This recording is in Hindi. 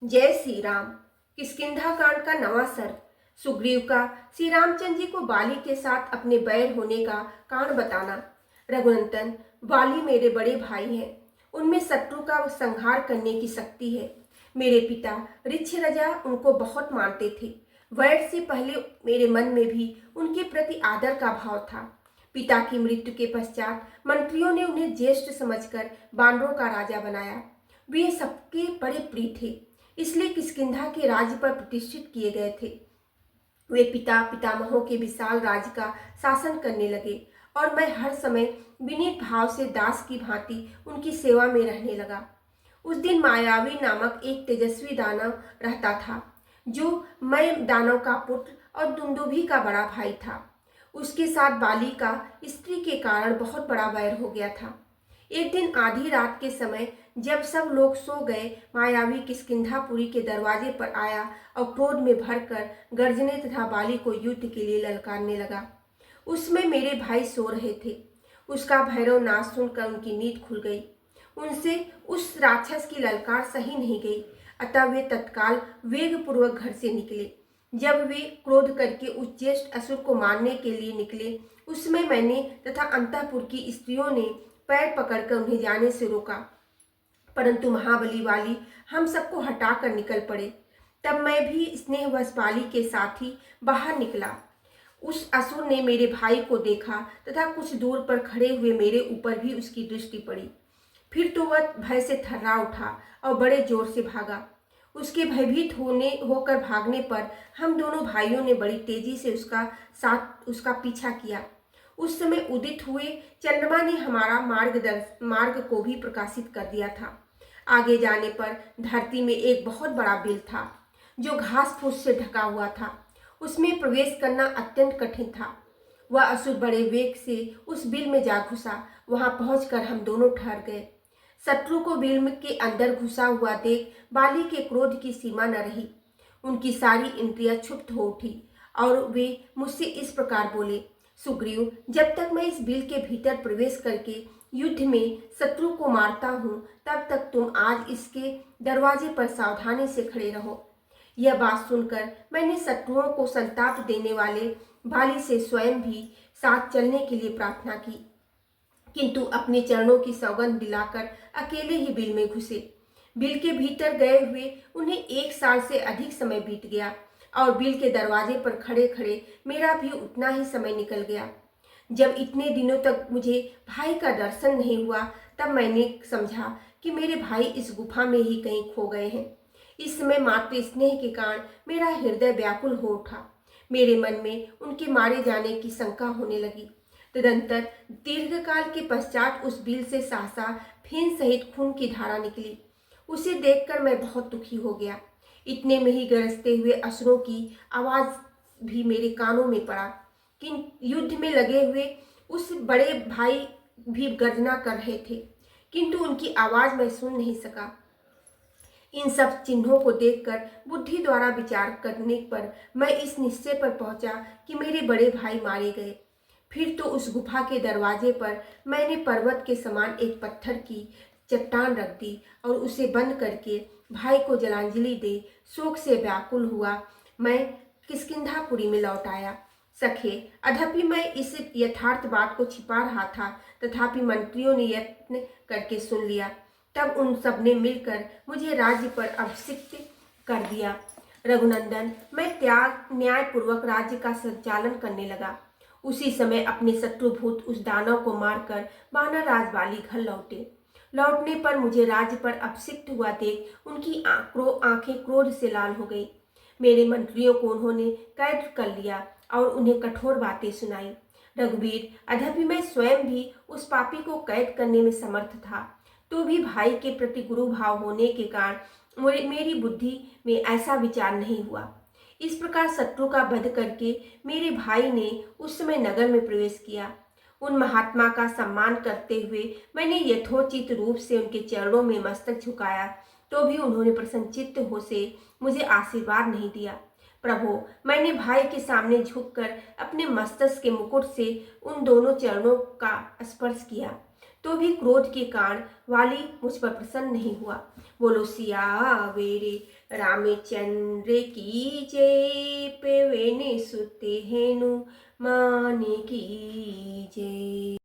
जय श्री राम। किष्किंधा कांड का नवा सर्ग। सुग्रीव का श्री रामचंद्र जी को बाली के साथ अपने बैर होने का कारण बताना। रघुनंदन, बाली मेरे बड़े भाई हैं। उनमें शत्रु का संहार करने की शक्ति है। मेरे पिता ऋक्षराजा उनको बहुत मानते थे। वैर से पहले मेरे मन में भी उनके प्रति आदर का भाव था। पिता की मृत्यु के पश्चात मंत्रियों ने उन्हें ज्येष्ठ समझकर बानरों का राजा बनाया। वे सबके बड़े प्रिय थे, इसलिए किष्किंधा के राज्य पर प्रतिष्ठित किए गए थे। वे पिता पितामहों के विशाल राज्य का शासन करने लगे और मैं हर समय विनीत भाव से दास की भांति उनकी सेवा में रहने लगा। उस दिन मायावी नामक एक तेजस्वी दानव रहता था, जो मैं दानव का पुत्र और दुंदुभी का बड़ा भाई था। उसके साथ बाली का स्त्री के कारण बहुत बड़ा वैर हो गया था। एक दिन आधी रात के समय जब सब लोग सो गए, मायावी किष्किंधापुरी के दरवाजे पर आया और क्रोध में भरकर गर्जने तथा बाली को युद्ध के लिए ललकारने लगा। उसमें मेरे भाई सो रहे थे। उसका भैरव नाद सुनकर उनकी नींद खुल गई। उनसे उस राक्षस की ललकार सही नहीं गई, अतः वे तत्काल वेगपूर्वक घर से निकले। जब वे क्रोध करके उस ज्येष्ठ असुर को मारने के लिए निकले, उसमें मैंने तथा अंतःपुर की स्त्रियों ने पैर पकड़कर उन्हें जाने से रोका, परंतु महाबली वाली हम सबको हटाकर निकल पड़े। तब मैं भी स्नेहवश बाली के साथ ही बाहर निकला। उस असुर ने मेरे भाई को देखा तथा कुछ दूर पर खड़े हुए मेरे ऊपर भी उसकी दृष्टि पड़ी। फिर तो वह भय से थर्रा उठा और बड़े जोर से भागा। उसके भयभीत होकर भागने पर हम दोनों भाइयों ने बड़ी तेजी से उसका पीछा किया। उस समय उदित हुए चंद्रमा ने हमारा मार्ग को भी प्रकाशित कर दिया था। आगे जाने पर धरती में एक बहुत बड़ा बिल था, जो घास फूस से ढका हुआ था। उसमें प्रवेश करना अत्यंत कठिन था। वह असुर बड़े वेग से उस बिल में जा घुसा। वहां पहुंचकर हम दोनों ठहर गए। शत्रु को बिल के अंदर घुसा हुआ देख बाली के क्रोध की सीमा न रही। उनकी सारी इंद्रियां क्षुब्ध हो उठी और वे मुझसे इस प्रकार बोले, सुग्रीव, जब तक मैं इस बिल के भीतर प्रवेश करके युद्ध में शत्रु को मारता हूँ, तब तक तुम आज इसके दरवाजे पर सावधानी से खड़े रहो। यह बात सुनकर मैंने शत्रुओं को संताप देने वाले बाली से स्वयं भी साथ चलने के लिए प्रार्थना की, किंतु अपने चरणों की सौगंध दिलाकर अकेले ही बिल में घुसे। बिल के भीतर गए हुए उन्हें 1 साल से अधिक समय बीत गया और बिल के दरवाजे पर खड़े खड़े मेरा भी उतना ही समय निकल गया। जब इतने दिनों तक मुझे भाई का दर्शन नहीं हुआ, तब मैंने समझा कि मेरे भाई इस गुफा में ही कहीं खो गए हैं। इस समय मातृ स्नेह के कारण मेरा हृदय व्याकुल हो उठा। मेरे मन में उनके मारे जाने की शंका होने लगी। तदंतर दीर्घकाल के पश्चात उस बिल से सहसा फेन सहित खून की धारा निकली। उसे देखकर मैं बहुत दुखी हो गया। इतने में ही गरजते हुए असुरों की आवाज भी मेरे कानों में पड़ा। कि युद्ध में लगे हुए उस बड़े भाई भी गर्जना कर रहे थे, किंतु उनकी आवाज मैं सुन नहीं सका। इन सब चिन्हों को देखकर बुद्धि द्वारा विचार करने पर मैं इस निश्चय पर पहुंचा कि मेरे बड़े भाई मारे गए। फिर तो उस गुफा के दरवाजे पर मैंने पर्वत के समान एक पत्थर की चट्टान रख दी और उसे बंद करके भाई को जलांजलि दे शोक से व्याकुल हुआ मैं किष्किंधापुरी में लौट आया। सखे, अधपि मैं इस यथार्थ बात को छिपा रहा था, तथापि मंत्रियों ने यत्न करके सुन लिया। तब उन सब ने मिलकर मुझे राज्य पर अभिषिक्त कर दिया। रघुनंदन, मैं त्याग न्यायपूर्वक राज्य का संचालन करने लगा। उसी समय अपने शत्रुभूत उस दानव को मारकर वानर राज बाली घर लौटने पर मुझे राज्य पर अभिषिक्त हुआ देख उनकी आंखें क्रोध से लाल हो गई। मेरे मंत्रियों को उन्होंने कैद कर लिया और उन्हें कठोर बातें सुनाई। रघुवीर, अधपि मैं स्वयं भी उस पापी को कैद करने में समर्थ था, तो भी भाई के प्रति गुरु भाव होने के कारण मेरी बुद्धि में ऐसा विचार नहीं हुआ। इस प्रकार शत्रु का वध करके मेरे भाई ने उस समय नगर में प्रवेश किया। उन महात्मा का सम्मान करते हुए मैंने यथोचित रूप से उनके चरणों में मस्तक झुकाया, तो भी उन्होंने प्रसन्नचित्त हो से मुझे आशीर्वाद नहीं दिया। प्रभु, मैंने भाई के सामने झुककर अपने मस्तक के मुकुट से उन दोनों चरणों का स्पर्श किया। तो भी क्रोध के कारण वाली मुझ पर प्रसन्न नहीं हुआ। बोलो सियावेरे रामचंद्र की जय, पे वेने सुते हेनु माने की जय।